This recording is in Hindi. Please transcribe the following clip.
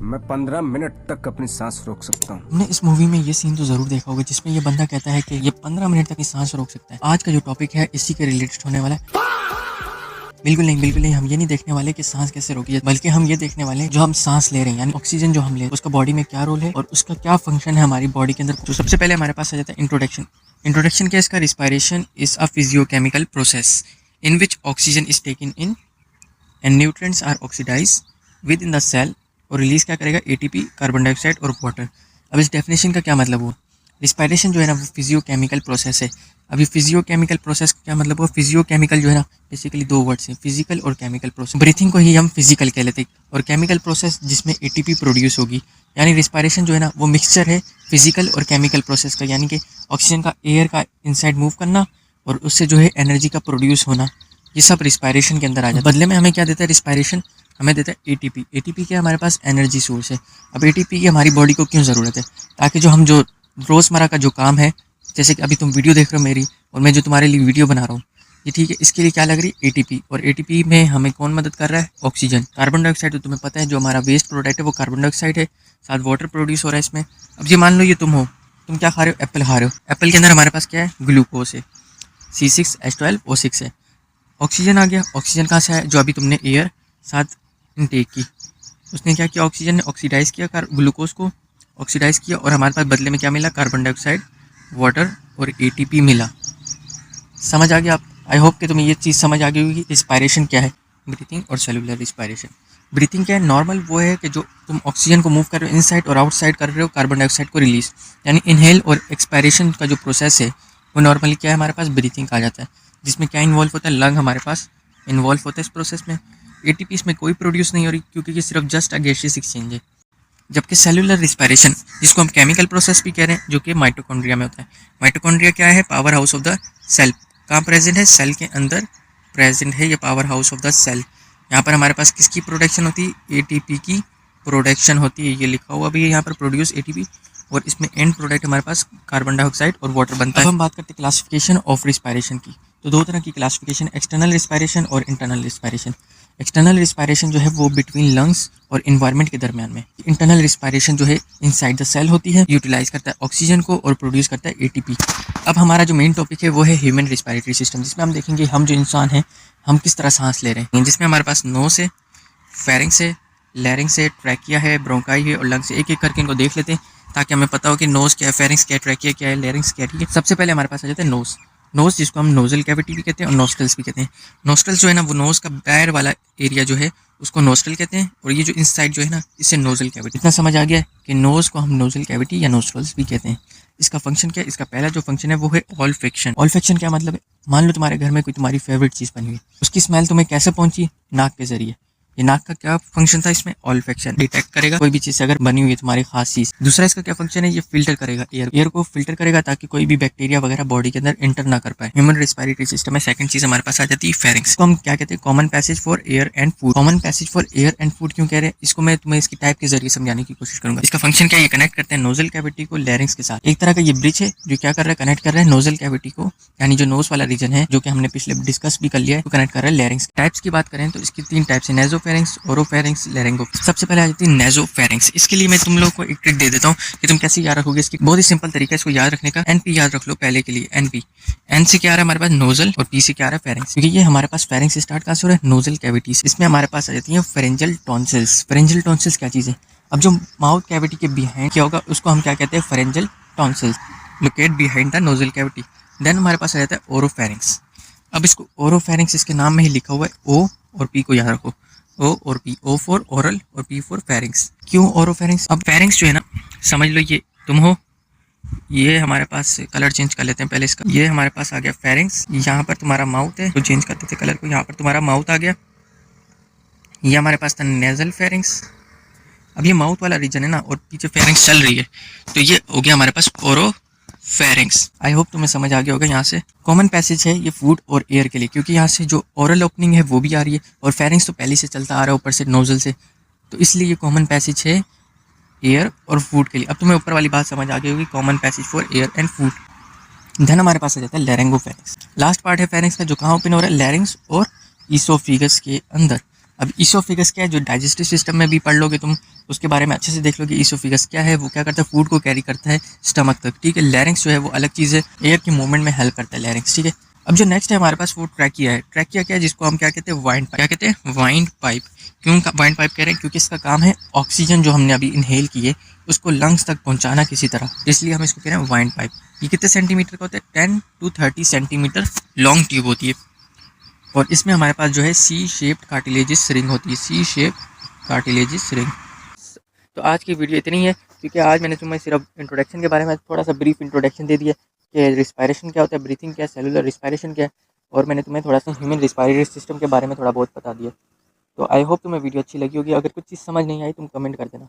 मैं 15 मिनट तक अपनी सांस रोक सकता हूँ। हमने इस मूवी में ये सीन तो जरूर देखा होगा जिसमें ये बंदा कहता है कि ये 15 मिनट तक की सांस रोक सकता है। आज का जो टॉपिक है इसी के रिलेटेड होने वाला है। बिल्कुल नहीं, हम ये नहीं देखने वाले कि सांस कैसे रोकी जाए, बल्कि हम ये देखने वाले हैं जो हम सांस ले रहे हैं, यानी ऑक्सीजन जो हम ले रहे हैं उसका बॉडी में क्या रोल है और उसका क्या फंक्शन है हमारी बॉडी के अंदर। तो सबसे पहले हमारे पास आ जाता है इंट्रोडक्शन क्या इसका। Respiration is a physiochemical process in which oxygen is taken in and nutrients are oxidize with in the cell और रिलीज क्या करेगा, एटीपी, कार्बन डाइऑक्साइड और वाटर। अब इस डेफिनेशन का क्या मतलब हुआ। रिस्पायरेशन जो है ना वो फिजियोकेमिकल प्रोसेस है। अभी फिजियोकेमिकल प्रोसेस का क्या मतलब हुआ। फिजियोकेमिकल जो है ना बेसिकली दो वर्ड्स हैं, फिजिकल और केमिकल प्रोसेस। ब्रीथिंग को ही हम फिजिकल कह लेते हैं और केमिकल प्रोसेस जिसमें एटीपी प्रोड्यूस होगी। यानी रिस्पायरेशन जो है ना वो मिक्सचर है फिजिकल और केमिकल प्रोसेस का, यानी कि ऑक्सीजन का एयर का इनसाइड मूव करना और उससे जो है एनर्जी का प्रोड्यूस होना, ये सब रिस्पायरेशन के अंदर आ जाता है। बदले में हमें क्या देता है रिस्पायरेशन, हमें देता है एटीपी। एटीपी क्या हमारे पास एनर्जी सोर्स है। अब एटीपी की हमारी बॉडी को क्यों ज़रूरत है, ताकि जो हम जो रोज़मर्रा का जो काम है, जैसे कि अभी तुम वीडियो देख रहे हो मेरी और मैं जो तुम्हारे लिए वीडियो बना रहा हूँ, ये ठीक है, इसके लिए क्या लग रही है एटीपी। और एटीपी में हमें कौन मदद कर रहा है, ऑक्सीजन। कार्बन डाइऑक्साइड तो तुम्हें पता है जो हमारा वेस्ट प्रोडक्ट है वो कार्बन डाइऑक्साइड है, साथ वाटर प्रोड्यूस हो रहा है इसमें। अब ये मान लो ये तुम हो, तुम क्या खा रहे हो, एप्पल खा रहे हो। एप्पल के अंदर हमारे पास क्या है, ग्लूकोज है, C6H12O6 है। ऑक्सीजन आ गया, ऑक्सीजन कहाँ से है, जो अभी तुमने एयर साथ इनटेक की, उसने क्या किया, ऑक्सीजन ने ऑक्सीडाइज किया ग्लूकोज को, ऑक्सीडाइज किया और हमारे पास बदले में क्या मिला, कार्बन डाइऑक्साइड, वाटर और एटीपी मिला। समझ आ गया आप। आई होप कि तुम्हें ये चीज़ समझ आ गई होगी। रिस्पायरेशन क्या है, ब्रीथिंग और सेलुलर रिस्पायरेशन। ब्रीथिंग क्या है, नॉर्मल वो है कि जो तुम ऑक्सीजन को मूव कर रहे हो इनसाइड और आउटसाइड कर रहे हो, कार्बन डाइऑक्साइड को रिलीज, यानी इनहेल और एक्सपायरेशन का जो प्रोसेस है वो नॉर्मली क्या है हमारे पास ब्रीथिंग आ जाता है, जिसमें क्या इन्वॉल्व होता है, लंग हमारे पास इन्वॉल्व होता है इस प्रोसेस में। एटीपी इसमें कोई प्रोड्यूस नहीं हो रही क्योंकि ये सिर्फ जस्ट अ गैसियस एक्सचेंज है। जबकि सेलुलर रिस्पायरेशन जिसको हम केमिकल प्रोसेस भी कह रहे हैं, जो कि माइटोकॉन्ड्रिया में होता है। माइटोकॉन्ड्रिया क्या है, power house of the cell. कहाँ प्रेजेंट है, सेल के अंदर प्रेजेंट है ये power house of the cell. यहाँ पर हमारे पास किसकी प्रोडक्शन होती है, एटीपी की प्रोडक्शन होती है। ये लिखा हुआ भी है यहाँ पर, प्रोड्यूस एटीपी, और इसमें एंड प्रोडक्ट हमारे पास कार्बन डाइऑक्साइड और वाटर बनता है। अब हम बात करते हैं क्लासिफिकेशन ऑफ रिस्पायरेशन की। तो दो तरह की क्लासिफिकेशन, एक्सटर्नल रिस्पायरेशन और इंटरनल रिस्पायरेशन। एक्सटर्नल रिस्पायरेशन जो है वो बिटवीन लंग्स और इन्वायरमेंट के दरमियान में। इंटरनल रिस्पायरेशन जो है इनसाइड द सेल होती है, यूटिलाइज करता है ऑक्सीजन को और प्रोड्यूस करता है एटीपी। अब हमारा जो मेन टॉपिक है वो है ह्यूमन रिस्पायरेटरी सिस्टम, जिसमें हम देखेंगे हम जो इंसान हैं हम किस तरह सांस ले रहे हैं, जिसमें हमारे पास नोस है, फेरिंग्स है, लैरिंग्स है, ट्रैकिया है, ब्रोंकाई है और लंग्स है। एक एक करके इनको देख लेते हैं ताकि हमें पता हो कि नोज क्या है, फेरिंग्स क्या है, ट्रैकिया क्या है, लैरिंग्स क्या है। ठीक है, सबसे पहले हमारे पास आ जाता है नोज। नोज जिसको हम नोजल कैविटी भी कहते हैं और नोस्ट्रल्स भी कहते हैं। नोस्ट्रल्स जो है ना वो नोज का बाहर वाला एरिया जो है उसको नोस्ट्रल कहते हैं, और ये जो इनसाइड जो है ना इसे नोजल कैविटी। इतना समझ आ गया है कि नोज को हम नोजल कैविटी या नोस्ट्रल्स भी कहते हैं। इसका फंक्शन क्या है, इसका पहला जो फंक्शन है वो है ऑल्फैक्शन। ऑल्फैक्शन क्या मतलब है, मान लो तुम्हारे घर में कोई तुम्हारी फेवरेट चीज़ बनी हुई, उसकी स्मेल तुम्हें कैसे पहुंची, नाक के जरिए। ये नाक का क्या फंक्शन था, इसमें ऑल्फैक्शन डिटेक्ट करेगा कोई भी चीज़ अगर बनी हुई है तुम्हारी खास चीज़। दूसरा इसका क्या फंक्शन है, ये फिल्टर करेगा एयर को फिल्टर करेगा ताकि कोई भी बैक्टीरिया वगैरह बॉडी के अंदर एंटर ना कर पाए। ह्यूमन रिस्पायरेटरी सिस्टम में सेकंड चीज़ हमारे पास आ जाती है फेरिंग्स। तो हम क्या कहते हैं, common passage for air and food. Common passage for air and food क्यों कह रहे हैं, इसको मैं तुम्हें इसकी टाइप के जरिए समझाने की कोशिश करूंगा। इसका फंक्शन क्या है, ये कनेक्ट करते हैं नोजल कैविटी को लैरिंग्स के साथ। एक तरह का ये ब्रिज है जो क्या कर रहा है, कनेक्ट कर रहा है नोजल कैविटी को, यानी जो नोज वाला रीजन है जो कि हमने पिछले डिस्कस भी कर लिया है, तो कनेक्ट कर रहा है लैरिंग्स। टाइप्स की बात करें तो इसकी तीन टाइप्स है, नेजोफेरिंग्स, ओरोफेरिंग्स, लैरिंगो। सबसे पहले आ जाती है नेजोफेरिंग्स। इसके लिए मैं तुम लोग को एक ट्रिक दे देता हूँ कि तुम कैसे याद रखोगे। इसकी बहुत ही सिंपल तरीका है इसको याद रखने का। एनपी याद रख लो पहले के लिए, एनपी। एन से क्या आ रहा है हमारे पास नोजल और पी से क्या आ रहा है फेरिंग्स, क्योंकि ये हमारे पास फेरिंग्स स्टार्ट कहाँ से हो रहा है, नोजल कैविटी से। इसमें हमारे पास आ जाती है फेरेंजियल टॉन्सिल्स। फेरेंजियल टॉन्सिल्स क्या चीज़ है, अब जो माउथ कैविटी के बिहाइंड क्या होगा उसको हम क्या कहते हैं, pharyngeal tonsils, locate behind the nasal cavity. Then हमारे पास आ जाता है ओरोफेरिंग्स। अब इसको ओरोफेरिंग्स इसके नाम में ही लिखा हुआ है, ओ और पी को याद रखो, ओ और पी, ओ फॉर ओरल और पी फॉर फेरिंग्स। क्यों ओरोफेरिंग्स, अब फेरिंग्स जो है ना समझ लो ये तुम हो, ये हमारे पास कलर चेंज कर लेते हैं पहले इसका। ये हमारे पास आ गया फेरिंग्स, यहाँ पर तुम्हारा माउथ है तो चेंज करते थे कलर को, यहाँ पर तुम्हारा माउथ आ गया। ये हमारे पास था नेजल फेरिंग्स। अब ये माउथ वाला रीजन है ना और पीछे फेरिंग्स चल रही है तो ये हो गया हमारे पास ओरोफेरिंग्स। आई होप तुम्हें समझ आ गया होगा। यहाँ से कॉमन पैसेज है ये फूड और एयर के लिए, क्योंकि यहाँ से जो ओरल ओपनिंग है वो भी आ रही है और फेरिंग्स तो पहले से चलता आ रहा है ऊपर से नोजल से, तो इसलिए ये कॉमन पैसेज है एयर और फूड के लिए। अब तुम्हें ऊपर वाली बात समझ आ गई होगी, common passage for air and food. Then हमारे पास आ जाता है लैरिंगोफेरिंग्स। लास्ट पार्ट है फेरिंग्स का जो कहाँ ओपन हो रहा है, लैरिंग्स और ईसोफिगस के अंदर। अब ईसोफेगस क्या है, जो डाइजेस्टिव सिस्टम में भी पढ़ लोगे तुम, उसके बारे में अच्छे से देख लोगे। ईसोफेगस क्या है, वो क्या करता है, फूड को कैरी करता है स्टमक तक, ठीक है। लैरिंक्स जो है वो अलग चीज़ है, एयर के मूवमेंट में हेल्प करता है लैरिंक्स, ठीक है। अब जो नेक्स्ट है हमारे पास वो ट्रैकिया है। ट्रैकिया क्या है, जिसको हम क्या कहते हैं, वाइंड पाइप, क्या कहते हैं, वाइंड पाइप। क्यों वाइंड पाइप कह रहे हैं, क्योंकि इसका काम है ऑक्सीजन जो हमने अभी इनहेल की है उसको लंग्स तक पहुंचाना किसी तरह, इसलिए हम इसको कह रहे हैं वाइंड पाइप। ये कितने सेंटीमीटर का होता है, 10 to 30 सेंटीमीटर लॉन्ग ट्यूब होती है, और इसमें हमारे पास जो है सी शेप्ड कार्टिलेजिस रिंग होती है, सी शेप्ड कार्टिलेजिस रिंग। तो आज की वीडियो इतनी है, क्योंकि आज मैंने तुम्हें सिर्फ इंट्रोडक्शन के बारे में थोड़ा सा ब्रीफ इंट्रोडक्शन दे दिया कि रिस्पायरेशन क्या होता है, ब्रीथिंग क्या है, सेलुलर रिस्पायरेशन क्या है, और मैंने तुम्हें थोड़ा सा ह्यूमन रिस्पायरेटरी सिस्टम के बारे में थोड़ा बहुत बता दिया। तो आई होप तुम्हें वीडियो अच्छी लगी होगी। अगर कुछ चीज़ समझ नहीं आई तुम कमेंट कर देना।